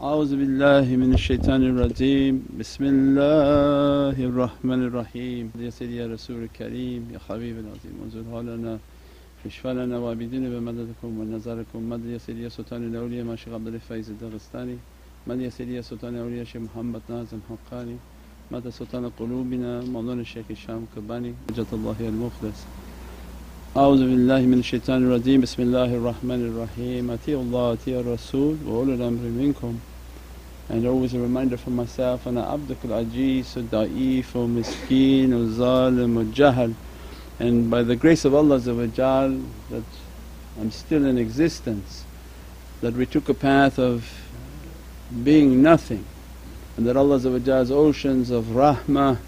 A'udhu billahi minash shaitanir rajeem. Bismillahir rahmanir rahim. Ya Sayyidi ya Rasul Kareem ya Habib al-Azim unzur halana ishfa lana wa abidina bi madadikum wa nazarikum. Mad ya Sayyidi ya Sultan al-Awliya ma Shaykh Abdul Faiz al-Daghestani. Mad ya Sayyidi ya Sultan al-Awliya Shaykh Muhammad Nazim Haqqani. Mad Sultan al-Qulubina Mawlana Shaykh Sham Kabani Hujjatullahi al-Mukhlis. A'udhu billahi minash shaitanir rajeem. Bismillahir rahmanir rahim. Ati'u Allah ati'u Rasul wa ulul amri minkum. And always a reminder for myself, ana abdukul ajeez, da'if, miskeen, zalim, jahal. And by the grace of Allah that I'm still in existence, that we took a path of being nothing, and that Allah's oceans of rahmah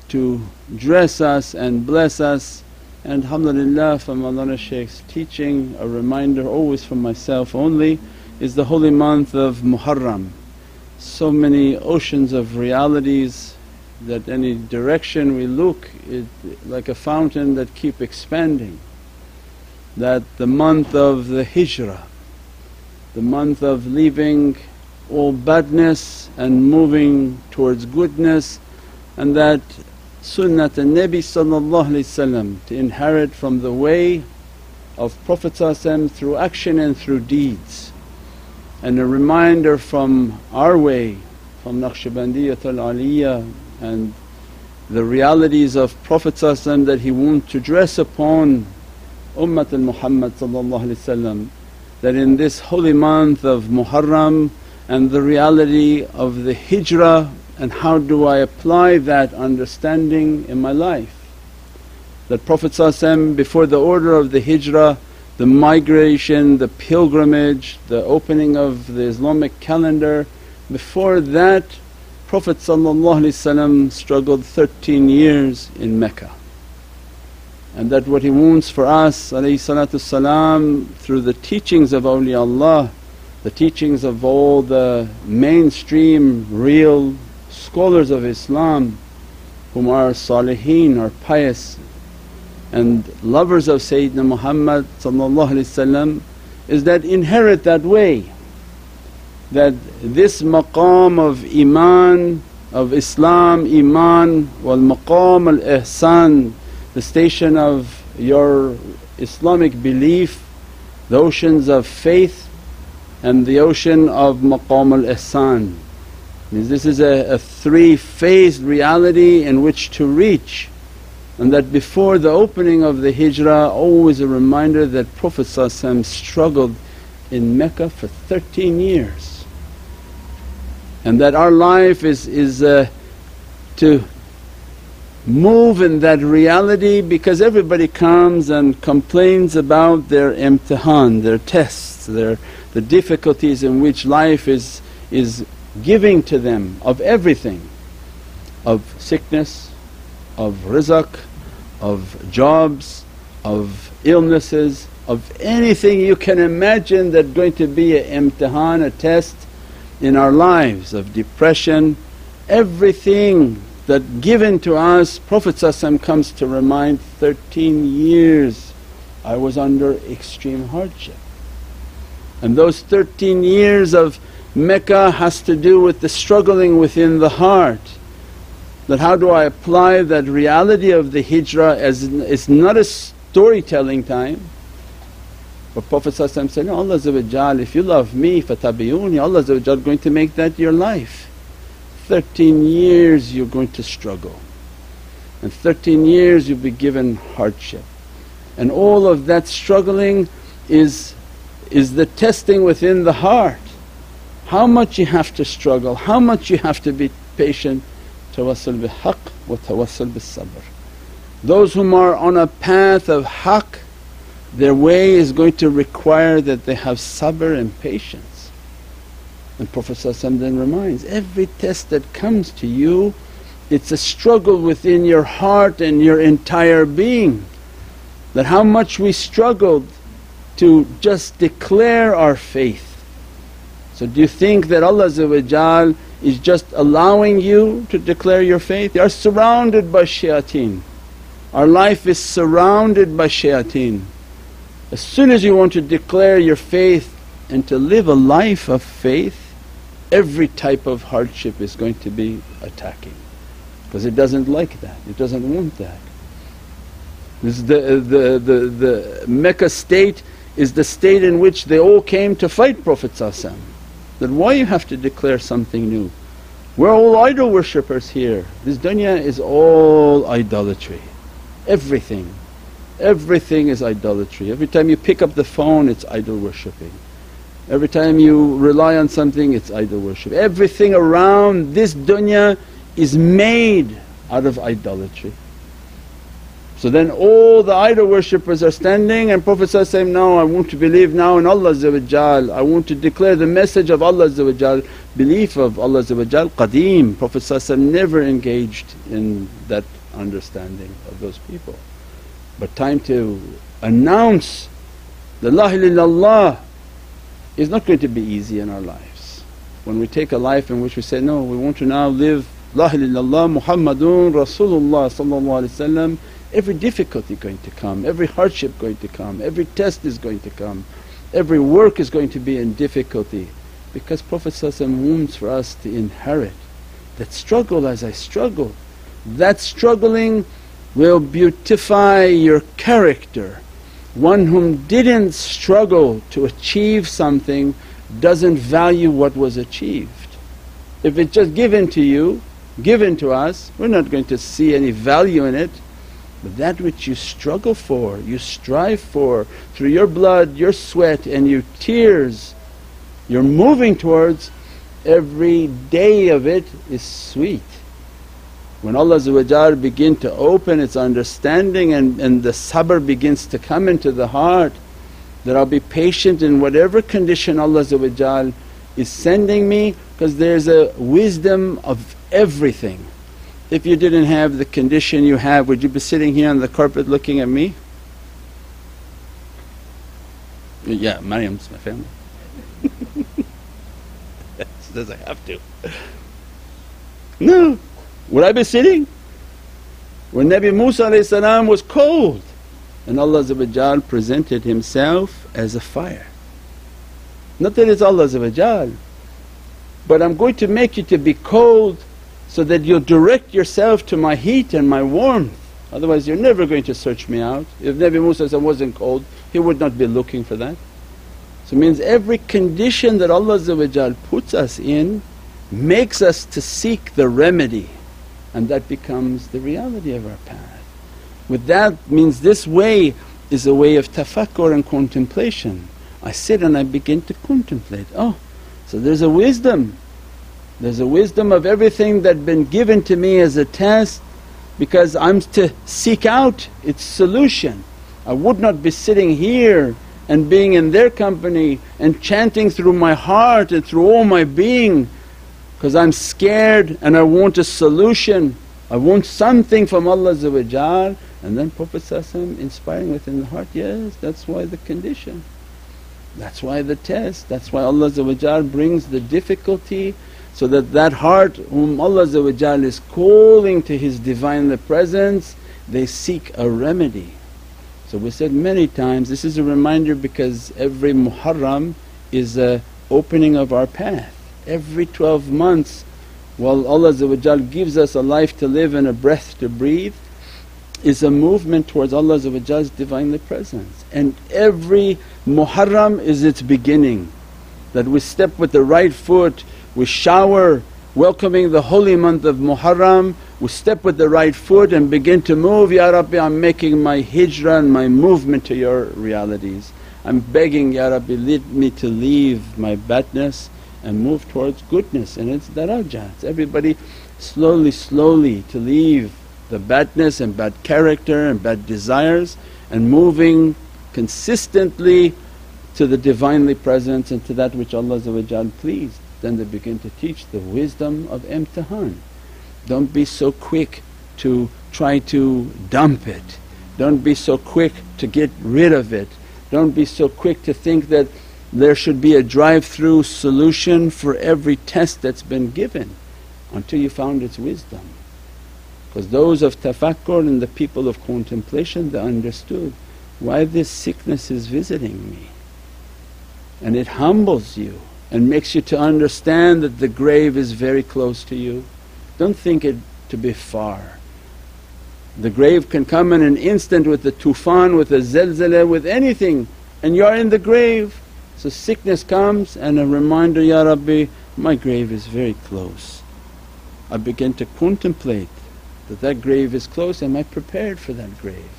to dress us and bless us. And alhamdulillah, from Mawlana Shaykh's teaching, a reminder always from myself only, is the holy month of Muharram. So many oceans of realities that any direction we look, it like a fountain that keep expanding. That the month of the hijrah, the month of leaving all badness and moving towards goodness, and that sunnat al-Nabi to inherit from the way of Prophet through action and through deeds. And a reminder from our way, from Naqshbandiyatul Aliyah, and the realities of Prophet that he wanted to dress upon Ummatul Muhammad that in this holy month of Muharram, and the reality of the hijrah, and how do I apply that understanding in my life. That Prophet before the order of the hijrah, the migration, the pilgrimage, the opening of the Islamic calendar, before that Prophet struggled 13 years in Mecca. And that what he wants for us through the teachings of awliyaullah, the teachings of all the mainstream real scholars of Islam, whom are salihin, are pious and lovers of Sayyidina Muhammad, is that inherit that way. That this maqam of iman, of Islam, iman wal maqam al-ihsan, the station of your Islamic belief, the oceans of faith and the ocean of maqam al-ihsan. This is a three-phased reality in which to reach. And that before the opening of the hijrah, always a reminder that Prophet struggled in Mecca for 13 years. And that our life is to move in that reality, because everybody comes and complains about their imtihan, their tests, the difficulties in which life is giving to them of everything, of sickness, of rizq, of jobs, of illnesses, of anything you can imagine that's going to be an imtihan, a test in our lives, of depression, everything that given to us. Prophet comes to remind, 13 years I was under extreme hardship. And those 13 years of Mecca has to do with the struggling within the heart. That how do I apply that reality of the hijrah, as it's not a storytelling time. But Prophet said, "No, Allah if you love me fatabiyuni, Allah going to make that your life. 13 years you're going to struggle, and 13 years you'll be given hardship, and all of that struggling is the testing within the heart. How much you have to struggle, how much you have to be patient. Tawassul bil-haqq wa tawassul bis-sabr. Those whom are on a path of haqq, their way is going to require that they have sabr and patience. And Prophet then reminds, every test that comes to you, it's a struggle within your heart and your entire being. That how much we struggled to just declare our faith. So do you think that Allah is just allowing you to declare your faith? You are surrounded by shayateen. Our life is surrounded by shayateen. As soon as you want to declare your faith and to live a life of faith, every type of hardship is going to be attacking, because it doesn't like that, it doesn't want that. This is the Mecca state is the state in which they all came to fight Prophet. That why you have to declare something new? We're all idol worshippers here. This dunya is all idolatry. Everything is idolatry. Every time you pick up the phone it's idol worshipping. Every time you rely on something it's idol worship. Everything around this dunya is made out of idolatry. So then all the idol worshippers are standing and Prophet ﷺ, no, I want to believe now in Allah, I want to declare the message of Allah, belief of Allah qadeem. Prophet ﷺ never engaged in that understanding of those people. But time to announce the La ilaha illallah is not going to be easy in our lives. When we take a life in which we say, no, we want to now live La ilaha illallah Muhammadun Rasulullah, every difficulty going to come, every hardship going to come, every test is going to come, every work is going to be in difficulty, because Prophet wants for us to inherit that struggle as I struggle. That struggling will beautify your character. One whom didn't struggle to achieve something doesn't value what was achieved. If it's just given to you, given to us, we're not going to see any value in it. But that which you struggle for, you strive for through your blood, your sweat and your tears, you're moving towards, every day of it is sweet. When Allah begin to open its understanding and the sabr begins to come into the heart, that I'll be patient in whatever condition Allah is sending me, because there's a wisdom of everything. If you didn't have the condition you have, would you be sitting here on the carpet looking at me? Yeah, Maryam's my family. Says I have to. No, would I be sitting? When Nabi Musa was cold and Allah presented Himself as a fire. Not that it's Allah, but I'm going to make you to be cold so that you'll direct yourself to my heat and my warmth, otherwise you're never going to search me out. If Nabi Musa wasn't cold, he would not be looking for that. So it means every condition that Allah puts us in makes us to seek the remedy, and that becomes the reality of our path. With that means this way is a way of tafakkur and contemplation. I sit and I begin to contemplate, oh, so there's a wisdom. There's a wisdom of everything that been given to me as a test, because I'm to seek out its solution. I would not be sitting here and being in their company and chanting through my heart and through all my being, because I'm scared and I want a solution. I want something from Allah, and then Prophet inspiring within the heart, yes, that's why the condition, that's why the test, that's why Allah brings the difficulty, so that that heart whom Allah is calling to His Divinely Presence, they seek a remedy. So we said many times, this is a reminder because every Muharram is a opening of our path. Every 12 months while Allah gives us a life to live and a breath to breathe, is a movement towards Allah's Divinely Presence. And every Muharram is its beginning, that we step with the right foot, we shower welcoming the holy month of Muharram, we step with the right foot and begin to move, Ya Rabbi, I'm making my hijrah and my movement to your realities. I'm begging, Ya Rabbi, lead me to leave my badness and move towards goodness, and it's darajats. Everybody slowly to leave the badness and bad character and bad desires, and moving consistently to the Divinely Presence and to that which Allah pleased. Then they begin to teach the wisdom of imtihan. Don't be so quick to try to dump it, don't be so quick to get rid of it, don't be so quick to think that there should be a drive-through solution for every test that's been given until you found its wisdom. Because those of tafakkur and the people of contemplation, they understood why this sickness is visiting me. and it humbles you and makes you to understand that the grave is very close to you. Don't think it to be far. The grave can come in an instant with the tufan, with a zilzala, with anything, and you are in the grave. So sickness comes and a reminder, Ya Rabbi, my grave is very close. I begin to contemplate that grave is close. Am I prepared for that grave?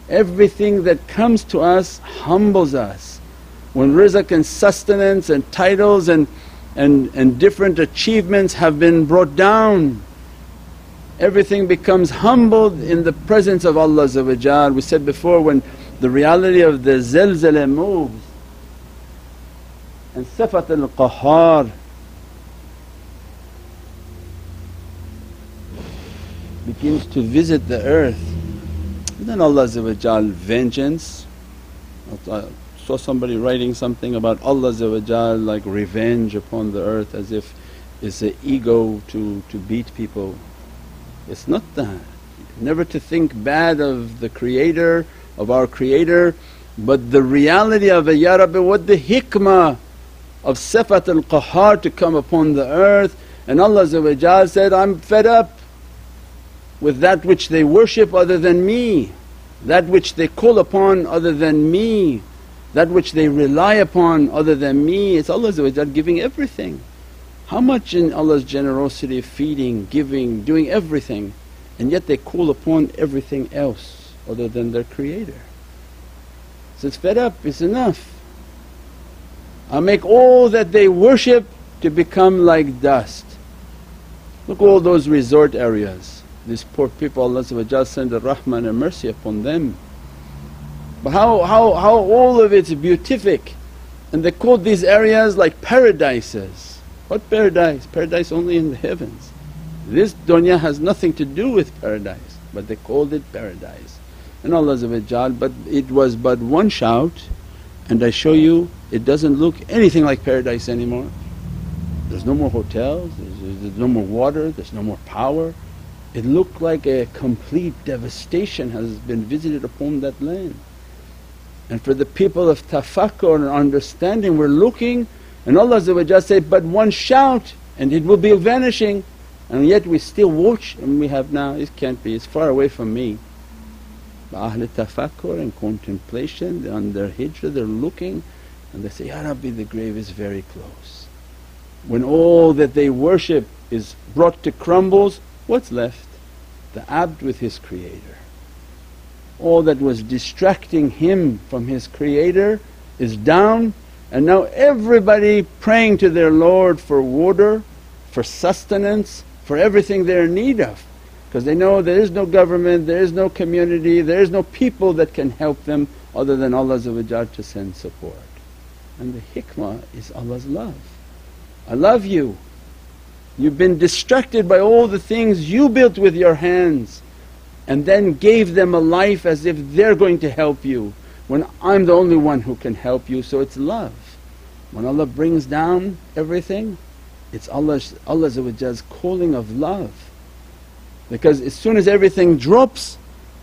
Everything that comes to us humbles us. When rizq and sustenance and titles and different achievements have been brought down, everything becomes humbled in the presence of Allah. We said before, when the reality of the zilzala moves and Sifat al-Qahhar begins to visit the earth, then Allah's vengeance. I saw somebody writing something about Allah like revenge upon the earth, as if it's an ego to beat people. It's not that. Never to think bad of the Creator, of our Creator, but the reality of it, Ya Rabbi, what the hikmah of Sifat al-Qahhar to come upon the earth. And Allah said, I'm fed up with that which they worship other than me, that which they call upon other than me, that which they rely upon other than me. It's Allah giving everything. How much in Allah's generosity, feeding, giving, doing everything, and yet they call upon everything else other than their Creator. So it's fed up, it's enough. I make all that they worship to become like dust. Look all those resort areas, these poor people, Allah send a rahmah and mercy upon them. But how all of it's beatific, and they call these areas like paradises. What paradise? Paradise only in the heavens. This dunya has nothing to do with paradise, but they called it paradise. And Allah but it was but one shout, and I show you it doesn't look anything like paradise anymore. There's no more hotels, there's no more water, there's no more power. It looked like a complete devastation has been visited upon that land. And for the people of tafakkur and understanding, we're looking, and Allah said, but one shout and it will be vanishing, and yet we still watch, and we have now, it can't be, it's far away from me. Ahl tafakkur and contemplation, they're on their hijrah, they're looking, and they say, Ya Rabbi, the grave is very close. When all that they worship is brought to crumbles, what's left? The abd with his Creator. All that was distracting him from his Creator is down, and now everybody praying to their Lord for water, for sustenance, for everything they're in need of, because they know there is no government, there is no community, there is no people that can help them other than Allah to send support. And the hikmah is Allah's love. I love you. You've been distracted by all the things you built with your hands, and then gave them a life as if they're going to help you, when I'm the only one who can help you. So it's love. When Allah brings down everything, it's Allah's calling of love. Because as soon as everything drops,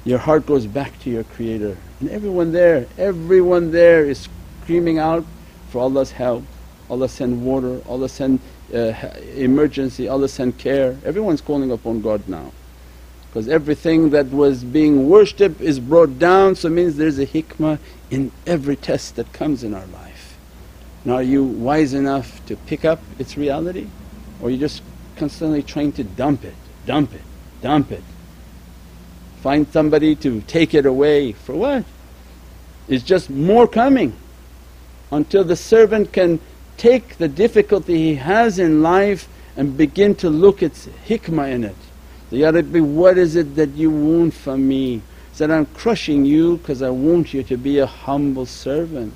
your heart goes back to your Creator, and everyone there is screaming out for Allah's help. Allah send water, Allah send emergency, Allah send care. Everyone's calling upon God now, because everything that was being worshipped is brought down. So it means there's a hikmah in every test that comes in our life. Now are you wise enough to pick up its reality, or are you just constantly trying to dump it, dump it, dump it? Find somebody to take it away, for what? It's just more coming, until the servant can take the difficulty he has in life and begin to look at hikmah in it. So, Ya Rabbi, what is it that you want from me? He said, I'm crushing you because I want you to be a humble servant,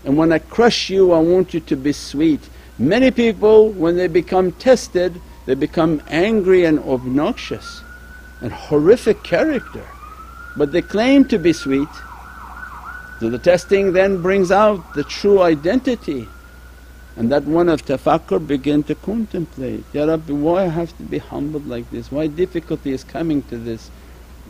and when I crush you I want you to be sweet. Many people, when they become tested, they become angry and obnoxious and horrific character, but they claim to be sweet. So the testing then brings out the true identity, and that one of tafakkur begin to contemplate, Ya Rabbi, why I have to be humbled like this? Why difficulty is coming to this?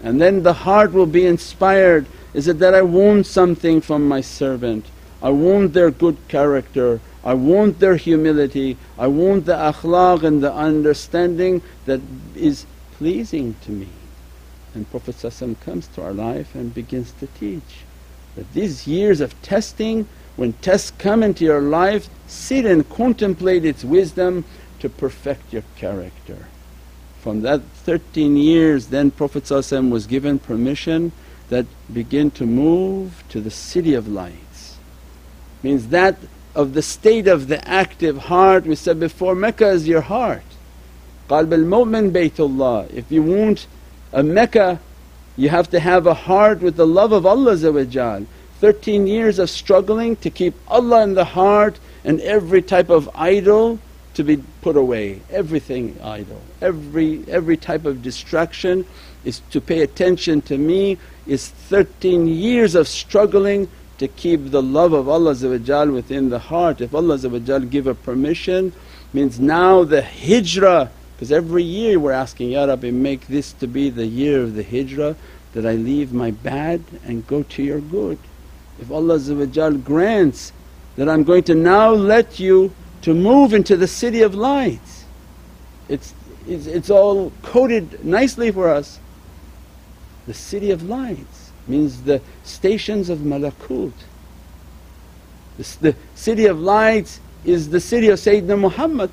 And then the heart will be inspired, is it that I want something from my servant? I want their good character, I want their humility, I want the akhlaq and the understanding that is pleasing to me. And Prophet comes to our life and begins to teach that these years of testing, when tests come into your life, sit and contemplate its wisdom to perfect your character. From that 13 years then Prophet was given permission that begin to move to the city of lights. Means that of the state of the active heart, we said before, Mecca is your heart. Qalb al-mu'min baytullah. If you want a Mecca, you have to have a heart with the love of Allah. 13 years of struggling to keep Allah in the heart and every type of idol to be put away, everything idol, every type of distraction is to pay attention to me, is 13 years of struggling to keep the love of Allah within the heart. If Allah give a permission, means now the hijrah, because every year we're asking, Ya Rabbi, make this to be the year of the hijrah, that I leave my bad and go to your good. If Allah grants that I'm going to now let you to move into the city of lights, it's all coded nicely for us. The city of lights means the stations of malakut. The city of lights is the city of Sayyidina Muhammad.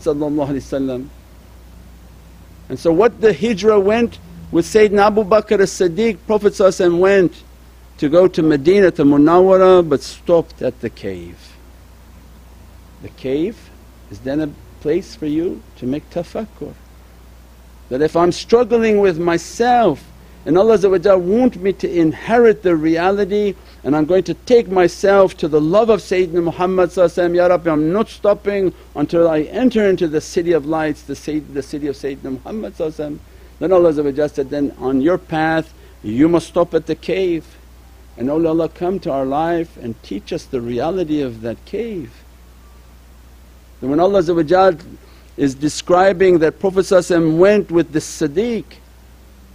And so what the hijrah went with Sayyidina Abu Bakr as-Siddiq, Prophet went to go to Medina to Munawwara but stopped at the cave. The cave is then a place for you to make tafakkur. That if I'm struggling with myself and Allah want me to inherit the reality and I'm going to take myself to the love of Sayyidina Muhammad, Ya Rabbi, I'm not stopping until I enter into the city of lights, the city of Sayyidina Muhammad. Then Allah said, then on your path you must stop at the cave. And awliyaullah come to our life and teach us the reality of that cave. And when Allah is describing that Prophet went with the Siddiq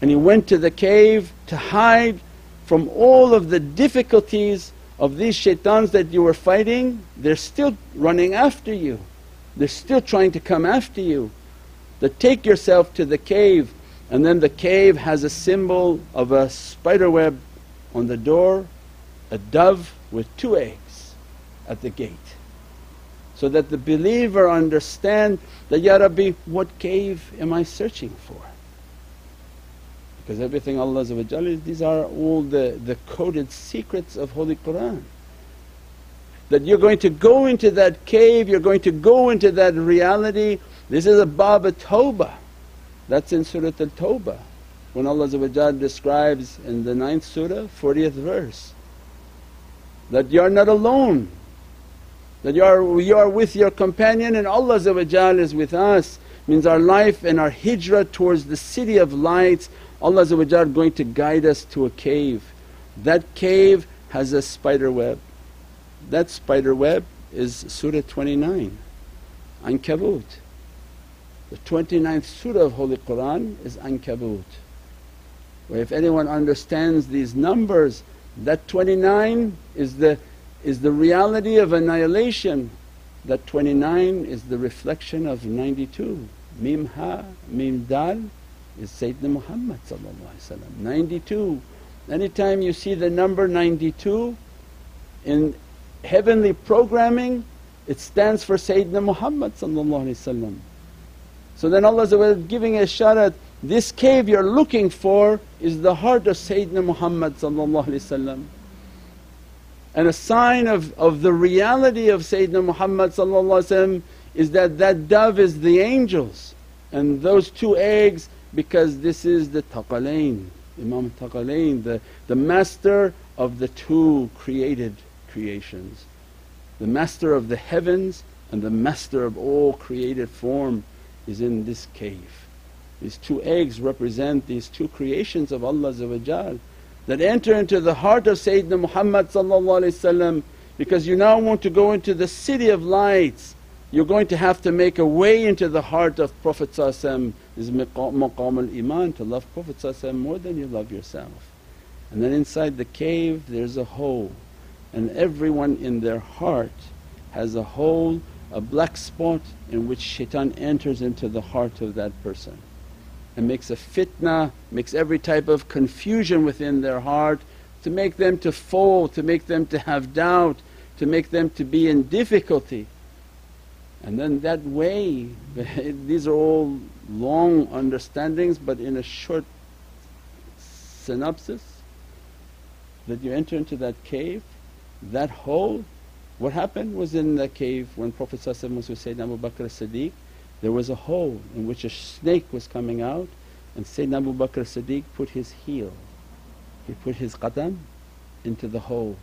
and he went to the cave to hide from all of the difficulties of these shaitans that you were fighting, they're still running after you, they're still trying to come after you. That take yourself to the cave, and then the cave has a symbol of a spider web on the door, a dove with 2 eggs at the gate. So that the believer understand that, Ya Rabbi, what cave am I searching for? Because everything Allah these are all the coded secrets of Holy Qur'an. That you're going to go into that cave, you're going to go into that reality. This is a Bab Tawbah, that's in Surah Al-Tawbah when Allah describes in the 9th surah, 40th verse, that you are not alone, that you are with your companion and Allah is with us. Means our life and our hijrah towards the city of lights, Allah going to guide us to a cave. That cave has a spider web. That spider web is Surah 29, Ankabut. The 29th surah of Holy Qur'an is Ankabut. Where if anyone understands these numbers, that 29 is the reality of annihilation. That 29 is the reflection of 92. Mim ha, mim dal is Sayyidina Muhammad. 92. Anytime you see the number 92 in heavenly programming, it stands for Sayyidina Muhammad. So then Allah is giving a isharat, this cave you're looking for is the heart of Sayyidina Muhammad. And a sign of the reality of Sayyidina Muhammad is that dove is the angels, and those 2 eggs, because this is the Thaqalain, Imam Thaqalain, the master of the 2 created creations, the master of the heavens and the master of all created form is in this cave. These 2 eggs represent these 2 creations of Allah that enter into the heart of Sayyidina Muhammad, because you now want to go into the city of lights. You're going to have to make a way into the heart of Prophet is maqam al-iman, to love Prophet more than you love yourself. And then inside the cave there's a hole, and everyone in their heart has a hole, a black spot in which shaitan enters into the heart of that person and makes a fitna, makes every type of confusion within their heart to make them to fall, to make them to have doubt, to make them to be in difficulty. And then that way these are all long understandings but in a short synopsis, that you enter into that cave, that hole. What happened was in the cave when Prophet was with Sayyidina Abu Bakr as-Siddiq, there was a hole in which a snake was coming out, and Sayyidina Abu Bakr as-Siddiq put his heel, he put his qadam into the hole,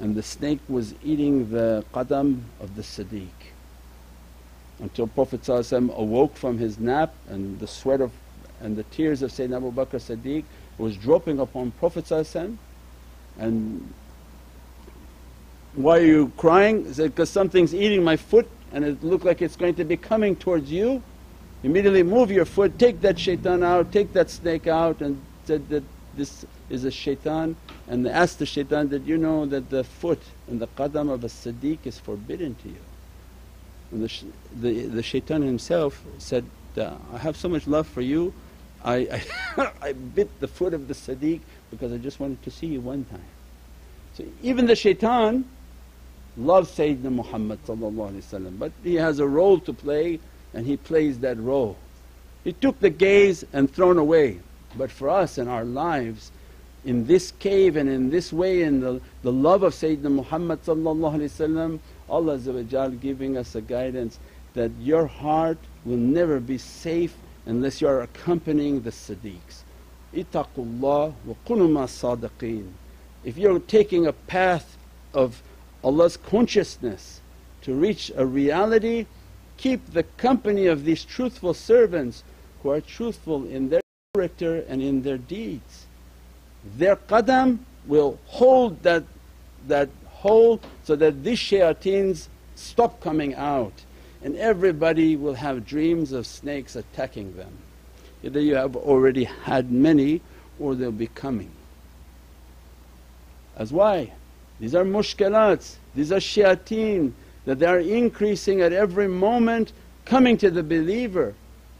and the snake was eating the qadam of the Siddiq until Prophet awoke from his nap, and the sweat of and the tears of Sayyidina Abu Bakr as-Siddiq was dropping upon Prophet. And why are you crying? He said, because something's eating my foot and it looked like it's going to be coming towards you. Immediately move your foot, take that shaitan out, take that snake out, and said that this is a shaitan. And asked the shaitan that, you know that the foot and the qadam of a Siddiq is forbidden to you. And the shaitan himself said, I have so much love for you, I I bit the foot of the Siddiq because I just wanted to see you one time. So even the shaitan loves Sayyidina Muhammad but he has a role to play and he plays that role. He took the gaze and thrown away. But for us in our lives, in this cave and in this way, in the love of Sayyidina Muhammad Allah giving us a guidance that your heart will never be safe unless you are accompanying the Siddiqs. Ittaqullah wa kunu ma sadiqeen. If you're taking a path of Allah's consciousness to reach a reality, keep the company of these truthful servants who are truthful in their character and in their deeds. Their qadam will hold that hole so that these shayateens stop coming out, and everybody will have dreams of snakes attacking them. Either you have already had many or they'll be coming. As why? These are mushkilats, these are shayateen that they are increasing at every moment, coming to the believer.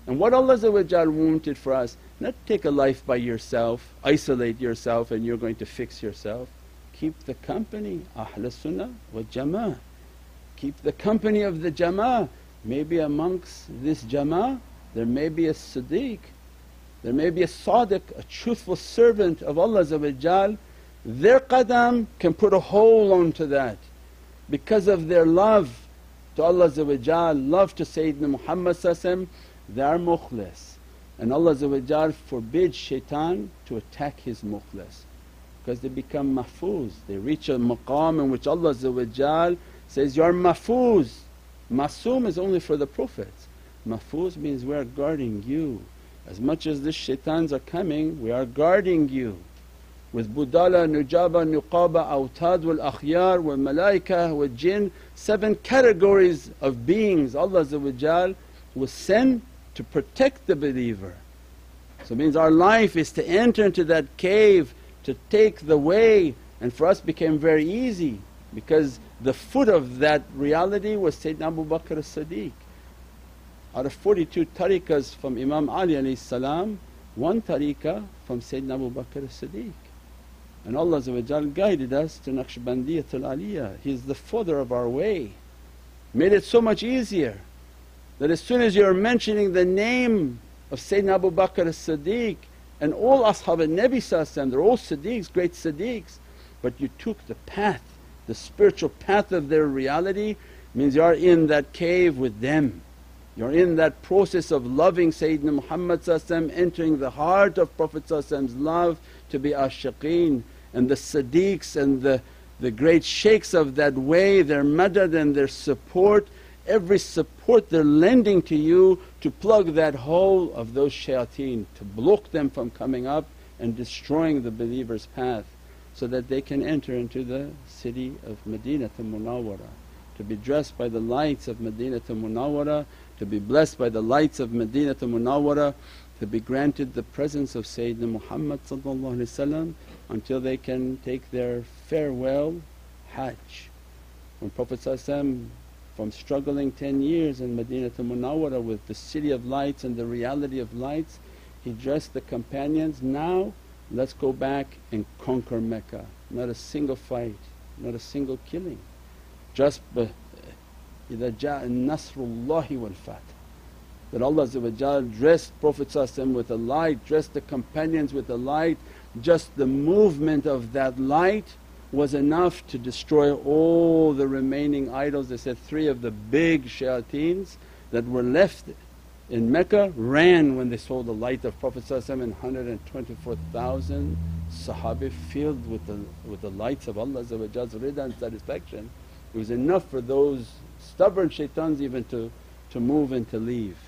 And what Allah wanted for us, not take a life by yourself, isolate yourself and you're going to fix yourself. Keep the company, Ahlus Sunnah wa Jama'ah. Keep the company of the Jama'ah. Maybe amongst this Jama'ah there may be a Siddiq, there may be a Sadiq, a truthful servant of Allah. Their qadam can put a hole onto that because of their love to Allah, love to Sayyidina Muhammad, they are mukhlis. And Allah forbids shaitan to attack his mukhlis because they become mahfuz. They reach a maqam in which Allah says, you are mahfuz. Masoom is only for the Prophets. Mahfuz means we are guarding you. As much as the shaitans are coming, we are guarding you. With budala, nujaba, nuqaba, awtad wal akhyar wal malaika wal jinn, 7 categories of beings Allah will send to protect the believer. So it means our life is to enter into that cave, to take the way, and for us became very easy because the foot of that reality was Sayyidina Abu Bakr as-Siddiq. Out of 42 tariqas from Imam Ali one tariqah from Sayyidina Abu Bakr as-Siddiq. And Allah guided us to Naqshbandiyatul Aliyah. He is the father of our way, made it so much easier that as soon as you're mentioning the name of Sayyidina Abu Bakr as-Siddiq and all Ashab al-Nabi they're all Siddiqs, great Siddiqs, but you took the path, the spiritual path of their reality, means you are in that cave with them. You're in that process of loving Sayyidina Muhammad, entering the heart of Prophet's love to be ashiqeen. And the Siddiqs and the great shaykhs of that way, their madad and their support, every support they're lending to you to plug that hole of those shayateen, to block them from coming up and destroying the believer's path so that they can enter into the city of Madinatul Munawwara, to be dressed by the lights of Madinatul Munawwara, to be blessed by the lights of Madinatul Munawwara, to be granted the presence of Sayyidina Muhammad until they can take their farewell Hajj. When Prophet from struggling 10 years in Madinatul Munawwarah with the city of lights and the reality of lights, he addressed the companions, now let's go back and conquer Mecca. Not a single fight, not a single killing. Just إِذَا جَاءَ النَّصْرُ اللَّهِ وَالْفَتْحُ. That Allah dressed Prophet with a light, dressed the companions with a light. Just the movement of that light was enough to destroy all the remaining idols. They said 3 of the big shayateens that were left in Mecca ran when they saw the light of Prophet and 124,000 Sahabi filled with the lights of Allah's rida and satisfaction. It was enough for those stubborn shaitans even to move and to leave.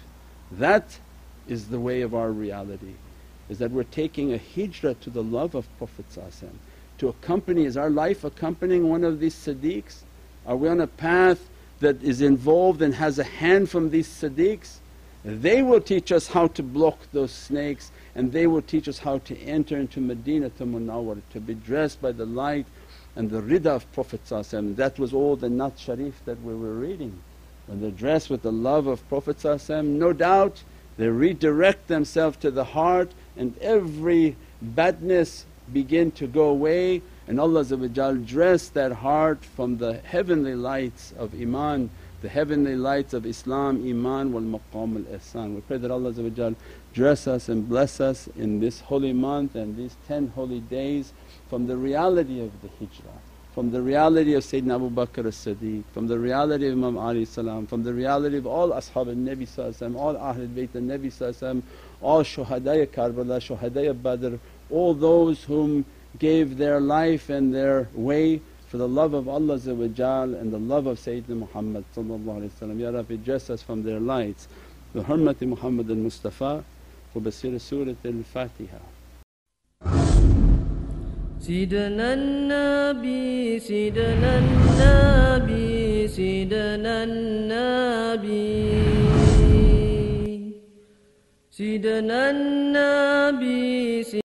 That is the way of our reality, is that we're taking a hijrah to the love of Prophet, to accompany. Is our life accompanying one of these Siddiqs? Are we on a path that is involved and has a hand from these Siddiqs? They will teach us how to block those snakes, and they will teach us how to enter into Madinatul Munawwarah, to be dressed by the light and the rida of Prophet. That was all the Naat Sharif that we were reading. When they're dressed with the love of Prophet, no doubt they redirect themselves to the heart and every badness begin to go away, and Allah dress that heart from the heavenly lights of Iman, the heavenly lights of Islam, Iman wal maqam al ihsan. We pray that Allah dress us and bless us in this holy month and these 10 holy days from the reality of the hijrah, from the reality of Sayyidina Abu Bakr as-Siddiq, from the reality of Imam Ali salam, from the reality of all Ashab al-Nabi, all Ahlul Bayt al-Nabi, all Shuhada Karbala, Shuhada Badr, all those whom gave their life and their way for the love of Allah and the love of Sayyidina Muhammad. Ya Rabbi, dress us from their lights. Bi hurmati Muhammad al-Mustafa wa basir Surat al-Fatiha. سيدنا النبي سيدنا النبي سيدنا النبي سيدنا النبي